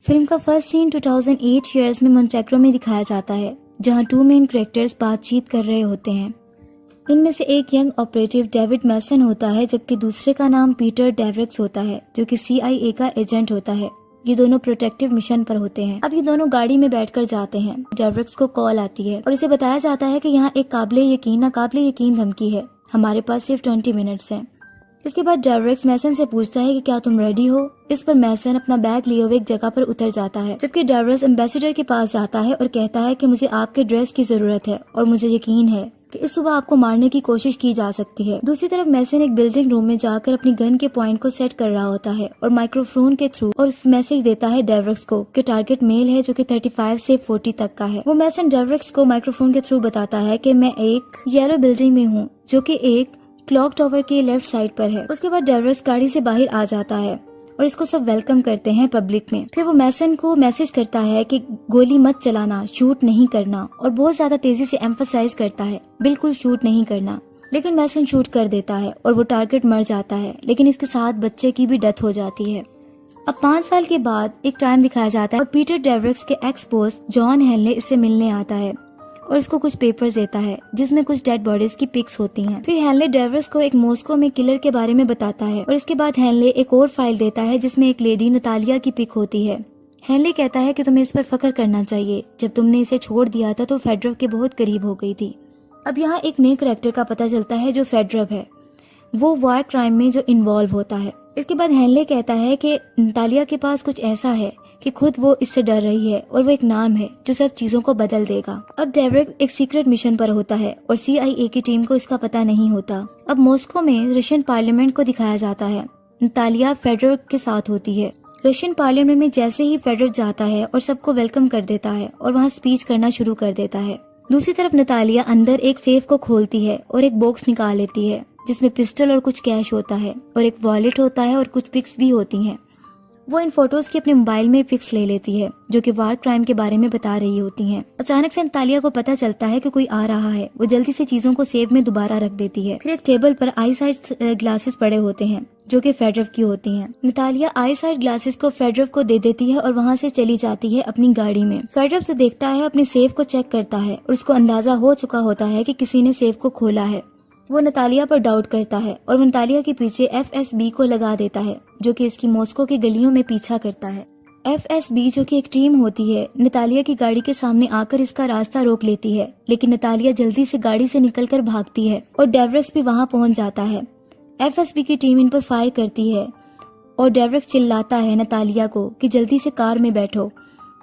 Film का first scene 2008 years में मोंटेग्रो में दिखाया जाता है, जहां 2 मेन कैरेक्टर्स बातचीत कर रहे होते हैं। इनमें से एक यंग ऑपरेटिव डेविड मैसन होता है, जबकि दूसरे का नाम पीटर डेवरिक्स होता है, जो कि CIA का एजेंट होता है। ये दोनों प्रोटेक्टिव मिशन पर होते हैं। अब ये दोनों गाड़ी में बैठकर जाते हैं। डेवरिक्स को कॉल आती है और इसे बताया जाता है कि यहाँ एक काबिले यकीन धमकी है, हमारे पास सिर्फ 20 मिनट्स हैं। इसके बाद डेवरिक्स मैसन से पूछता है कि क्या तुम रेडी हो। इस पर मैसन अपना बैग लिए हुए एक जगह पर उतर जाता है, जबकि डेवरिक्स एम्बेसडर के पास जाता है और कहता है कि मुझे आपके ड्रेस की जरूरत है और मुझे यकीन है कि इस सुबह आपको मारने की कोशिश की जा सकती है। दूसरी तरफ मैसन एक बिल्डिंग रूम में जाकर अपनी गन के पॉइंट को सेट कर रहा होता है और माइक्रोफोन के थ्रू और मैसेज देता है डेवरिक्स को कि टारगेट मेल है, जो कि 35 से 40 तक का है। वो मैसन डेवरिक्स को माइक्रोफोन के थ्रू बताता है कि मैं एक येलो बिल्डिंग में हूँ, जो कि एक क्लॉक टावर के लेफ्ट साइड पर है। उसके बाद डेवरिक्स गाड़ी से बाहर आ जाता है और इसको सब वेलकम करते हैं पब्लिक में। फिर वो मैसन को मैसेज करता है कि गोली मत चलाना, शूट नहीं करना, और बहुत ज्यादा तेजी से एम्फसाइज करता है बिल्कुल शूट नहीं करना। लेकिन मैसन शूट कर देता है और वो टारगेट मर जाता है, लेकिन इसके साथ बच्चे की भी डेथ हो जाती है। अब 5 साल के बाद एक टाइम दिखाया जाता है और पीटर डेवरिक्स के एक्स बॉस जॉन हेनले इससे मिलने आता है और इसको कुछ पेपर्स देता है जिसमें कुछ डेड बॉडीज की पिक्स होती हैं। फिर हेनले डेवरिक्स को एक मॉस्को में किलर के बारे में बताता है और इसके बाद हेनले एक और फाइल देता है जिसमें एक लेडी नतालिया की पिक होती है। हेनले कहता है कि तुम्हें इस पर फख्र करना चाहिए, जब तुमने इसे छोड़ दिया था तो फेडरव के बहुत करीब हो गई थी। अब यहाँ एक नए कैरेक्टर का पता चलता है जो फेडरव है, वो वार क्राइम में जो इन्वॉल्व होता है। इसके बाद हेनले कहता है कि नतालिया के पास कुछ ऐसा है कि खुद वो इससे डर रही है और वो एक नाम है जो सब चीजों को बदल देगा। अब डेवरिक्स एक सीक्रेट मिशन पर होता है और CIA की टीम को इसका पता नहीं होता। अब मॉस्को में रशियन पार्लियामेंट को दिखाया जाता है। नतालिया फेडरर के साथ होती है। रशियन पार्लियामेंट में जैसे ही फेडरर जाता है और सबको वेलकम कर देता है और वहाँ स्पीच करना शुरू कर देता है। दूसरी तरफ नतालिया अंदर एक सेफ को खोलती है और एक बॉक्स निकाल लेती है जिसमें पिस्टल और कुछ कैश होता है और एक वॉलेट होता है और कुछ पिक्स भी होती हैं। वो इन फोटोज की अपने मोबाइल में पिक्स ले लेती है जो कि वार क्राइम के बारे में बता रही होती हैं। अचानक से नतालिया को पता चलता है कि कोई आ रहा है। वो जल्दी से चीजों को सेफ में दोबारा रख देती है। फिर एक टेबल पर आई साइड ग्लासेस पड़े होते हैं जो कि फेडरव की होती हैं। नतालिया आई साइड ग्लासेस को फेडरव को दे देती है और वहाँ से चली जाती है अपनी गाड़ी में। फेडरव से देखता है, अपने सेफ को चेक करता है और उसको अंदाजा हो चुका होता है कि किसी ने सेफ को खोला है। वो नतालिया पर डाउट करता है और वो नतालिया के पीछे FSB को लगा देता है जो कि इसकी मॉस्को की गलियों में पीछा करता है। FSB जो कि एक टीम होती है, नतालिया की गाड़ी के सामने आकर इसका रास्ता रोक लेती है, लेकिन नतालिया जल्दी से गाड़ी से निकलकर भागती है और डेवरिक्स भी वहां पहुंच जाता है। FSB की टीम इन पर फायर करती है और डेवरिक्स चिल्लाता है नतालिया को कि जल्दी से कार में बैठो।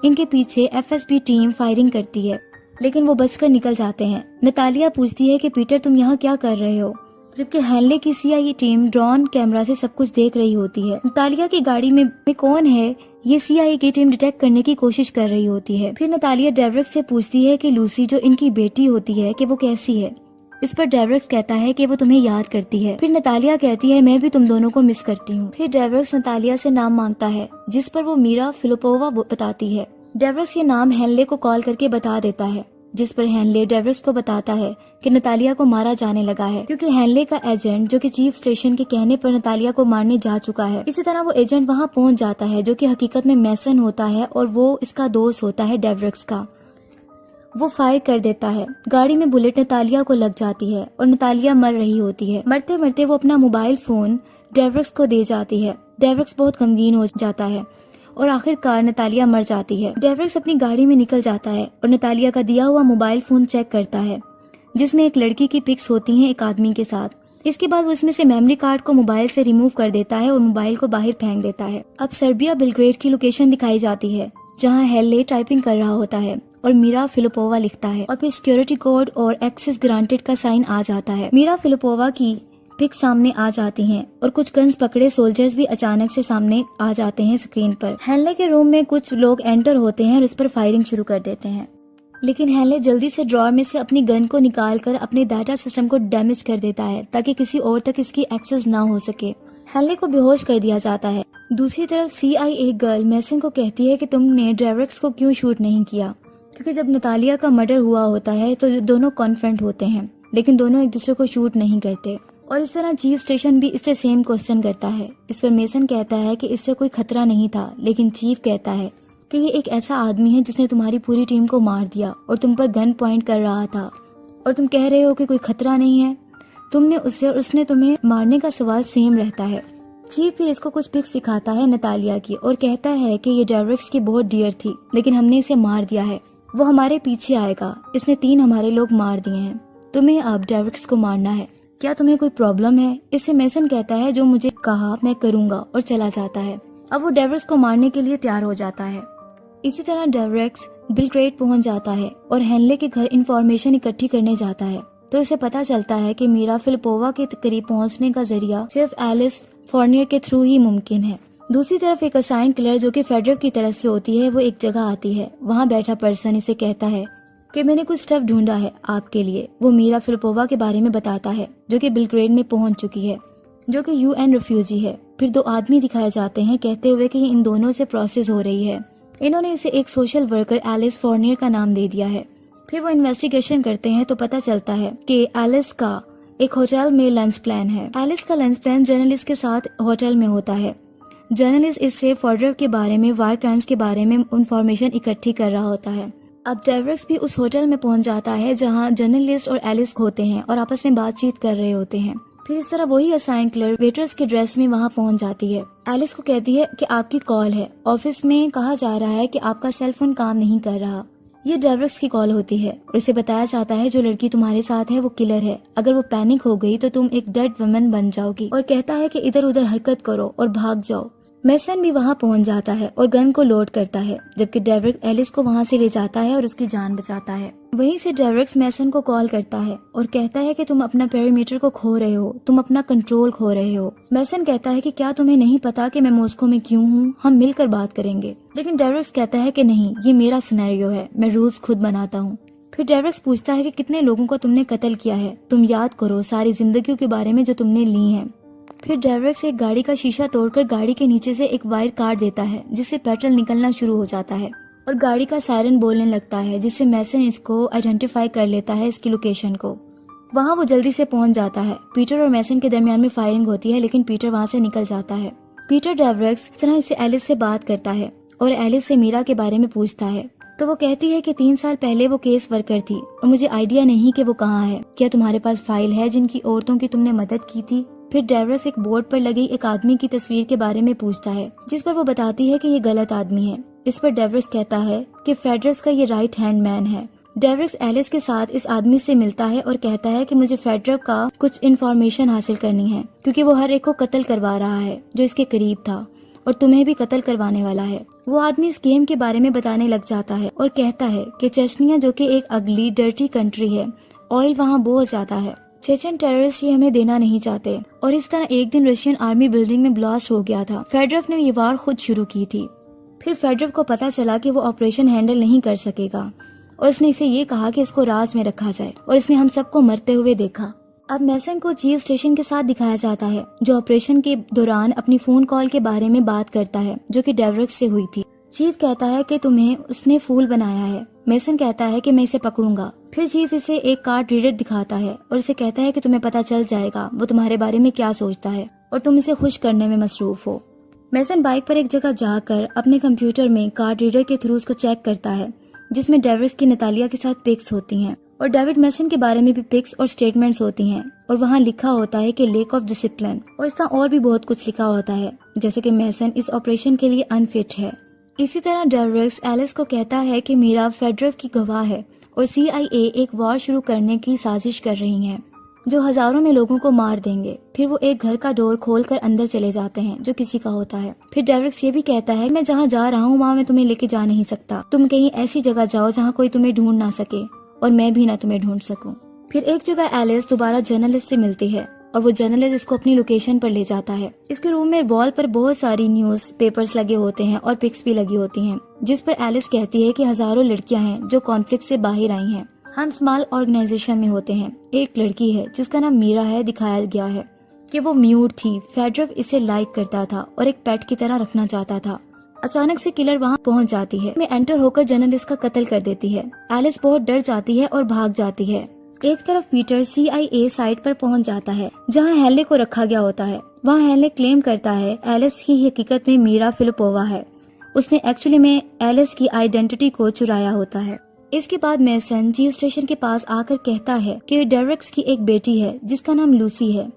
इनके पीछे FSB टीम फायरिंग करती है, लेकिन वो बचकर निकल जाते हैं। नतालिया पूछती है कि पीटर तुम यहाँ क्या कर रहे हो, जबकि हेनले की CIA टीम ड्रोन कैमरा से सब कुछ देख रही होती है। नतालिया की गाड़ी में कौन है ये CIA की टीम डिटेक्ट करने की कोशिश कर रही होती है। फिर नतालिया डेवरिक्स से पूछती है कि लूसी जो इनकी बेटी होती है कि वो कैसी है। इस पर डेवरिक्स कहता है कि वो तुम्हें याद करती है। फिर नतालिया कहती है मैं भी तुम दोनों को मिस करती हूँ। फिर डेवरिक्स नतालिया से नाम मांगता है जिस पर वो मीरा फिलिपोवा बताती है। डेवरिक्स ये नाम हेनले को कॉल करके बता देता है, जिस पर हेनले डेवरिक्स को बताता है कि नतालिया को मारा जाने लगा है क्योंकि हेनले का एजेंट जो कि चीफ स्टेशन के कहने पर नतालिया को मारने जा चुका है। इसी तरह वो एजेंट वहां पहुंच जाता है जो कि हकीकत में मैसन होता है और वो इसका दोस्त होता है डेवरिक्स का। वो फायर कर देता है। गाड़ी में बुलेट नतालिया को लग जाती है और नतालिया मर रही होती है। मरते मरते वो अपना मोबाइल फोन डेवरिक्स को दे जाती है। डेवरिक्स बहुत गमगीन हो जाता है और आखिरकार नतालिया मर जाती है। डेवरिक्स अपनी गाड़ी में निकल जाता है और नतालिया का दिया हुआ मोबाइल फोन चेक करता है जिसमें एक लड़की की पिक्स होती हैं एक आदमी के साथ। इसके बाद वो इसमें से मेमोरी कार्ड को मोबाइल से रिमूव कर देता है और मोबाइल को बाहर फेंक देता है। अब सर्बिया बेलग्रेड की लोकेशन दिखाई जाती है जहाँ हेनले टाइपिंग कर रहा होता है और मीरा फिलिपोवा लिखता है और फिर सिक्योरिटी कोड और एक्सेस ग्रांटेड का साइन आ जाता है। मीरा फिलिपोवा की पिक सामने आ जाती हैं और कुछ गन्स पकड़े सोल्जर्स भी अचानक से सामने आ जाते हैं स्क्रीन पर। हेनले के रूम में कुछ लोग एंटर होते हैं और इस पर फायरिंग शुरू कर देते हैं, लेकिन हेनले जल्दी से ड्रॉर में से अपनी गन को निकालकर अपने डाटा सिस्टम को डैमेज कर देता है ताकि किसी और तक इसकी एक्सेस ना हो सके। हेनले को बेहोश कर दिया जाता है। दूसरी तरफ CIA गर्ल मैसन को कहती है कि तुमने डेवरिक्स को क्यों शूट नहीं किया, क्योंकि जब नतालिया का मर्डर हुआ होता है तो दोनों कॉन्फ्रंट होते हैं लेकिन दोनों एक दूसरे को शूट नहीं करते। और इस तरह चीफ स्टेशन भी इससे सेम क्वेश्चन करता है। इस पर मेसन कहता है कि इससे कोई खतरा नहीं था, लेकिन चीफ कहता है कि ये एक ऐसा आदमी है जिसने तुम्हारी पूरी टीम को मार दिया और तुम पर गन पॉइंट कर रहा था और तुम कह रहे हो कि कोई खतरा नहीं है। तुमने उससे और उसने तुम्हें मारने का सवाल सेम रहता है। चीफ फिर इसको कुछ पिक्स दिखाता है नतालिया की और कहता है कि ये डेवरिक्स की बहुत डियर थी, लेकिन हमने इसे मार दिया है। वो हमारे पीछे आएगा। इसने 3 हमारे लोग मार दिए हैं। तुम्हें अब डेवरिक्स को मारना है। क्या तुम्हें कोई प्रॉब्लम है? इससे मेसन कहता है जो मुझे कहा मैं करूंगा और चला जाता है। अब वो डेवरिक्स को मारने के लिए तैयार हो जाता है। इसी तरह डेवरिक्स बिलग्रेड पहुंच जाता है और हेनले के घर इंफॉर्मेशन इकट्ठी करने जाता है। तो इसे पता चलता है कि मीरा फिलिपोवा के करीब पहुंचने का जरिया सिर्फ एलिस फोर्नियर के थ्रू ही मुमकिन है। दूसरी तरफ एक असाइन किलर जो कि फेडरल की तरफ से होती है, वो एक जगह आती है। वहाँ बैठा पर्सन इसे कहता है कि मैंने कुछ स्टफ ढूंढा है आपके लिए। वो मीरा फिलिपोवा के बारे में बताता है जो कि बिलग्रेड में पहुंच चुकी है, जो कि यूएन रिफ्यूजी है। फिर 2 आदमी दिखाए जाते हैं कहते हुए कि इन दोनों से प्रोसेस हो रही है। इन्होंने इसे एक सोशल वर्कर एलिस फोर्नियर का नाम दे दिया है। फिर वो इन्वेस्टिगेशन करते हैं तो पता चलता है कि एलिस का एक होटल में लंच प्लान है। एलिस का लंच प्लान जर्नलिस्ट के साथ होटल में होता है। जर्नलिस्ट इससे फॉरवर्ड के बारे में, वार क्राइम्स के बारे में इंफॉर्मेशन इकट्ठी कर रहा होता है। अब डेवरिक्स भी उस होटल में पहुंच जाता है जहां जर्नलिस्ट और एलिस होते हैं और आपस में बातचीत कर रहे होते हैं। फिर इस तरह वही असाइन क्लर्क वेट्रेस के ड्रेस में वहां पहुंच जाती है। एलिस को कहती है कि आपकी कॉल है, ऑफिस में कहा जा रहा है कि आपका सेल फोन काम नहीं कर रहा। ये डेवरिक्स की कॉल होती है और इसे बताया जाता है जो लड़की तुम्हारे साथ है वो किलर है। अगर वो पैनिक हो गई तो तुम एक डेड वुमन बन जाओगी और कहता है कि इधर उधर हरकत करो और भाग जाओ। मेसन भी वहाँ पहुँच जाता है और गन को लोड करता है, जबकि डेवरिक्स एलिस को वहाँ से ले जाता है और उसकी जान बचाता है। वहीं से डेवरिक्स मेसन को कॉल करता है और कहता है कि तुम अपना पेरीमीटर को खो रहे हो, तुम अपना कंट्रोल खो रहे हो। मेसन कहता है कि क्या तुम्हें नहीं पता कि मैं मॉस्को में क्यों हूँ, हम मिलकर बात करेंगे। लेकिन डेवरिक्स कहता है कि नहीं, ये मेरा सिनेरियो है, मैं रूल्स खुद बनाता हूँ। फिर डेवरिक्स पूछता है कि कितने लोगों को तुमने कत्ल किया है, तुम याद करो सारी जिंदगियों के बारे में जो तुमने ली है। फिर डेवरिक्स एक गाड़ी का शीशा तोड़कर गाड़ी के नीचे से एक वायर काट देता है जिससे पेट्रोल निकलना शुरू हो जाता है और गाड़ी का सायरन बोलने लगता है, जिससे मेसन इसको आइडेंटिफाई कर लेता है इसकी लोकेशन को। वहाँ वो जल्दी से पहुंच जाता है। पीटर और मेसन के दरमियान में फायरिंग होती है, लेकिन पीटर वहाँ से निकल जाता है। पीटर डेवरिक्स तरह से एलिस से बात करता है और एलिस से मीरा के बारे में पूछता है। तो वो कहती है कि 3 साल पहले वो केस वर्कर थी और मुझे आइडिया नहीं कि वो कहाँ है। क्या तुम्हारे पास फाइल है जिनकी औरतों की तुमने मदद की थी? फिर डेवरिक्स एक बोर्ड पर लगी एक आदमी की तस्वीर के बारे में पूछता है, जिस पर वो बताती है कि ये गलत आदमी है। इस पर डेवरिक्स कहता है कि फेडरस का ये राइट हैंड मैन है। डेवरिक्स एलिस के साथ इस आदमी से मिलता है और कहता है कि मुझे फेडरर का कुछ इन्फॉर्मेशन हासिल करनी है, क्योंकि वो हर एक को कत्ल करवा रहा है जो इसके करीब था और तुम्हें भी कत्ल करवाने वाला है। वो आदमी इस गेम के बारे में बताने लग जाता है और कहता है कि चेचनिया जो कि एक अगली डर्टी कंट्री है, ऑयल वहाँ बहुत ज्यादा है, चेचन टेररिस्ट ये हमें देना नहीं चाहते। और इस तरह एक दिन रशियन आर्मी बिल्डिंग में ब्लास्ट हो गया था। फेडरर ने ये वार खुद शुरू की थी। फिर फेडरर को पता चला कि वो ऑपरेशन हैंडल नहीं कर सकेगा और इसने इसे ये कहा कि इसको राज में रखा जाए और इसने हम सबको मरते हुए देखा। अब मेसन को चीफ स्टेशन के साथ दिखाया जाता है जो ऑपरेशन के दौरान अपनी फोन कॉल के बारे में बात करता है जो कि डेवरिक्स से हुई थी। चीफ कहता है कि तुम्हें उसने फूल बनाया है। मेसन कहता है कि मैं इसे पकड़ूंगा। फिर चीफ इसे एक कार्ड रीडर दिखाता है और इसे कहता है कि तुम्हें पता चल जाएगा वो तुम्हारे बारे में क्या सोचता है और तुम इसे खुश करने में मसरूफ हो। मेसन बाइक पर एक जगह जाकर अपने कंप्यूटर में कार्ड रीडर के थ्रू उसको चेक करता है, जिसमें डेविस की नतालिया के साथ पिक्स होती हैं और डेविड मेसन के बारे में भी पिक्स और स्टेटमेंट्स होती हैं और वहाँ लिखा होता है कि लेक ऑफ डिसिप्लिन और इस तरह और भी बहुत कुछ लिखा होता है, जैसे कि मेसन इस ऑपरेशन के लिए अनफिट है। इसी तरह डेवरिक्स एलिस को कहता है कि मीरा फेडरर की गवाह है और CIA एक वॉर शुरू करने की साजिश कर रही है जो हजारों में लोगों को मार देंगे। फिर वो एक घर का डोर खोलकर अंदर चले जाते हैं जो किसी का होता है। फिर डेवरिक्स ये भी कहता है मैं जहाँ जा रहा हूँ वहाँ मैं तुम्हें लेके जा नहीं सकता, तुम कहीं ऐसी जगह जाओ जहाँ कोई तुम्हें ढूंढ ना सके और मैं भी ना तुम्हें ढूंढ सकूं। फिर एक जगह एलिस दोबारा जर्नलिस्ट से मिलती है और वो जर्नलिस्ट इसको अपनी लोकेशन पर ले जाता है। इसके रूम में वॉल पर बहुत सारी न्यूज पेपर्स लगे होते हैं और पिक्स भी लगी होती हैं, जिस पर एलिस कहती है कि हजारों लड़कियां हैं जो कॉन्फ्लिक्ट से बाहर आई हैं। हम स्मॉल ऑर्गेनाइजेशन में होते हैं। एक लड़की है जिसका नाम मीरा है, दिखाया गया है कि वो म्यूट थी। फेडरर इसे लाइक करता था और एक पेट की तरह रखना चाहता था। अचानक से किलर वहाँ पहुँच जाती है, में एंटर होकर जर्नलिस्ट का कत्ल कर देती है। एलिस बहुत डर जाती है और भाग जाती है। एक तरफ पीटर CIA साइट पर पहुंच जाता है जहां हेनले को रखा गया होता है। वहां हेनले क्लेम करता है एलिस ही हकीकत में मीरा फिलिपोवा है। उसने एक्चुअली में एलिस की आइडेंटिटी को चुराया होता है। इसके बाद मेसन चीफ स्टेशन के पास आकर कहता है कि डेरेक्स की एक बेटी है जिसका नाम लूसी है।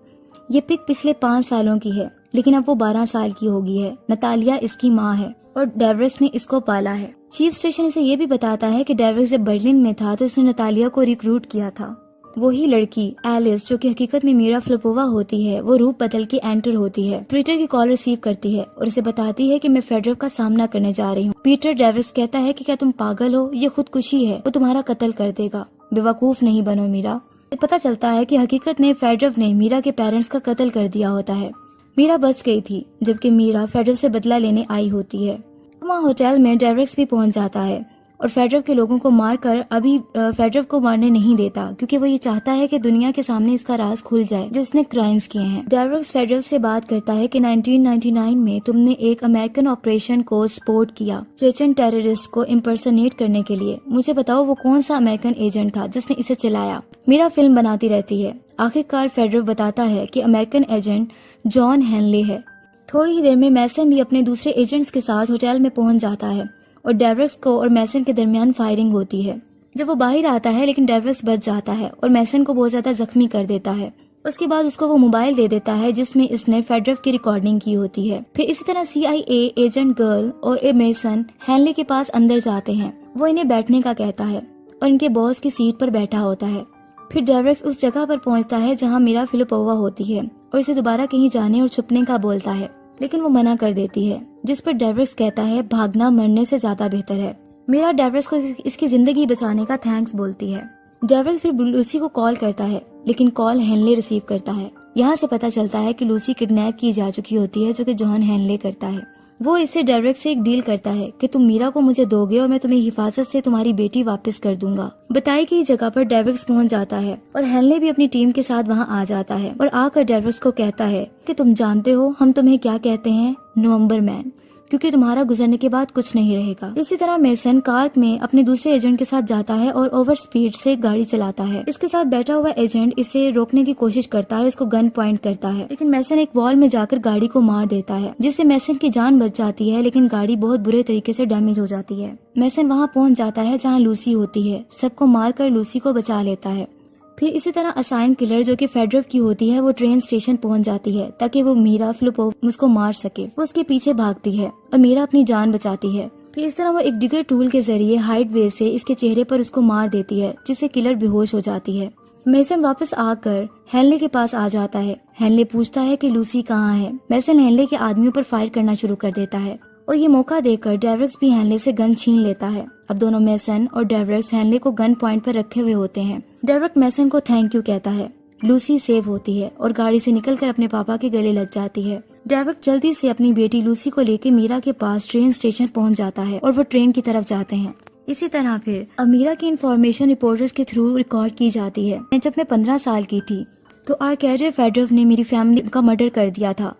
ये पिग पिछले 5 सालों की है, लेकिन अब वो 12 साल की हो गई है। नतालिया इसकी माँ है और डेरेक्स ने इसको पाला है। चीफ स्टेशन इसे ये भी बताता है कि डेरेक्स जब बर्लिन में था तो इसने नतालिया को रिक्रूट किया था। वही लड़की एलिस, जो कि हकीकत में मीरा फिलिपोवा होती है, वो रूप बदल के एंटर होती है, पीटर की कॉल रिसीव करती है और उसे बताती है कि मैं फेडरर का सामना करने जा रही हूँ। पीटर डेरेक्स कहता है कि क्या तुम पागल हो, ये खुदकुशी है, वो तुम्हारा कत्ल कर देगा। बेवकूफ नहीं बनो मीरा। पता चलता है कि हकीकत में फेडरर ने मीरा के पेरेंट्स का कत्ल कर दिया होता है। मीरा बच गई थी, जबकि मीरा फेडरर से बदला लेने आई होती है। वहाँ होटल में डेरेक्स भी पहुंच जाता है और फेडरर के लोगों को मारकर अभी फेडरर को मारने नहीं देता, क्योंकि वो ये चाहता है कि दुनिया के सामने इसका राज खुल जाए जो इसने क्राइम्स किए हैं। डेरेक्स फेडरर से बात करता है कि 1999 में तुमने एक अमेरिकन ऑपरेशन को सपोर्ट किया चेचन टेररिस्ट को इम्पर्सनेट करने के लिए। मुझे बताओ वो कौन सा अमेरिकन एजेंट था जिसने इसे चलाया। मीरा फिल्म बनाती रहती है। आखिरकार फेडरर बताता है कि अमेरिकन एजेंट जॉन हेनले है। थोड़ी ही देर में मैसन भी अपने दूसरे एजेंट्स के साथ होटल में पहुंच जाता है और डेरेक्स को और मैसन के दरमियान फायरिंग होती है। जब वो बाहर आता है लेकिन डेरेक्स बच जाता है और मैसन को बहुत ज्यादा जख्मी कर देता है। उसके बाद उसको वो मोबाइल दे देता है जिसमें इसने फेडरर की रिकॉर्डिंग की होती है। फिर इसी तरह CIA एजेंट गर्ल और मेसन हेनले के पास अंदर जाते हैं। वो इन्हें बैठने का कहता है और इनके बॉस की सीट पर बैठा होता है। फिर डेरेक्स उस जगह पर पहुंचता है जहां मीरा फिलिपोवा होती है और इसे दोबारा कहीं जाने और छुपने का बोलता है, लेकिन वो मना कर देती है, जिस पर डेरेक्स कहता है भागना मरने से ज्यादा बेहतर है। मीरा डेरेक्स को इसकी जिंदगी बचाने का थैंक्स बोलती है। डेरेक्स फिर लूसी को कॉल करता है, लेकिन कॉल हेनले रिसीव करता है। यहाँ से पता चलता है कि लूसी किडनैप की जा चुकी होती है, जो कि जॉन हेनले करता है। वो इससे डेरेक्स से एक डील करता है कि तुम मीरा को मुझे दोगे और मैं तुम्हें हिफाजत से तुम्हारी बेटी वापस कर दूंगा। बताई गई जगह पर डेरेक्स पहुंच जाता है और हेनले भी अपनी टीम के साथ वहां आ जाता है और आकर डेरेक्स को कहता है कि तुम जानते हो हम तुम्हें क्या कहते हैं, नवंबर मैन, क्योंकि तुम्हारा गुजरने के बाद कुछ नहीं रहेगा। इसी तरह मेसन कार में अपने दूसरे एजेंट के साथ जाता है और ओवर स्पीड से गाड़ी चलाता है। इसके साथ बैठा हुआ एजेंट इसे रोकने की कोशिश करता है, इसको गन पॉइंट करता है, लेकिन मेसन एक वॉल में जाकर गाड़ी को मार देता है, जिससे मेसन की जान बच जाती है, लेकिन गाड़ी बहुत बुरे तरीके से डैमेज हो जाती है। मेसन वहाँ पहुँच जाता है जहाँ लूसी होती है, सबको मारकर लूसी को बचा लेता है। फिर इसी तरह असाइन किलर, जो कि फेडरर की होती है, वो ट्रेन स्टेशन पहुंच जाती है ताकि वो मीरा फिलिपोवा उसको मार सके। वो उसके पीछे भागती है और मीरा अपनी जान बचाती है। फिर इस तरह वो एक डिगर टूल के जरिए हाइट वे से इसके चेहरे पर उसको मार देती है, जिससे किलर बेहोश हो जाती है। मेसन वापस आकर हेनले के पास आ जाता है। हेनले पूछता है कि लूसी कहाँ है। मेसन हेनले के आदमियों पर फायर करना शुरू कर देता है और ये मौका देकर डेरेक्स भी हेनले से गन छीन लेता है। अब दोनों मेसन और डेरेक्स हेनले को गन पॉइंट पर रखे हुए होते हैं। डेरेक्स मेसन को थैंक यू कहता है। लूसी सेव होती है और गाड़ी से निकलकर अपने पापा के गले लग जाती है। डेरेक्स जल्दी से अपनी बेटी लूसी को लेकर मीरा के पास ट्रेन स्टेशन पहुंच जाता है और वो ट्रेन की तरफ जाते हैं। इसी तरह फिर अब मीरा की इन्फॉर्मेशन रिपोर्टर्स के थ्रू रिकॉर्ड की जाती है। जब मैं 15 साल की थी तो आर्केडी फेडरर ने मेरी फैमिली का मर्डर कर दिया था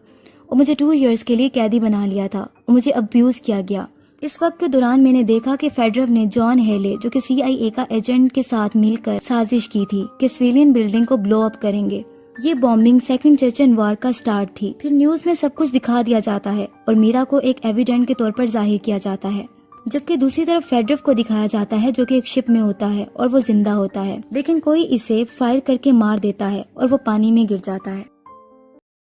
और मुझे 2 इयर्स के लिए कैदी बना लिया था और मुझे अब्यूज किया गया। इस वक्त के दौरान मैंने देखा कि फेडरर ने जॉन हेले, जो कि CIA का एजेंट के साथ मिलकर साजिश की थी कि सिविलियन बिल्डिंग को ब्लो अप करेंगे। ये बॉम्बिंग सेकंड चेचन वॉर का स्टार्ट थी। फिर न्यूज में सब कुछ दिखा दिया जाता है और मीरा को एक एविडेंट के तौर पर जाहिर किया जाता है, जबकि दूसरी तरफ फेडरर को दिखाया जाता है जो कि एक शिप में होता है और वो जिंदा होता है, लेकिन कोई इसे फायर करके मार देता है और वो पानी में गिर जाता है।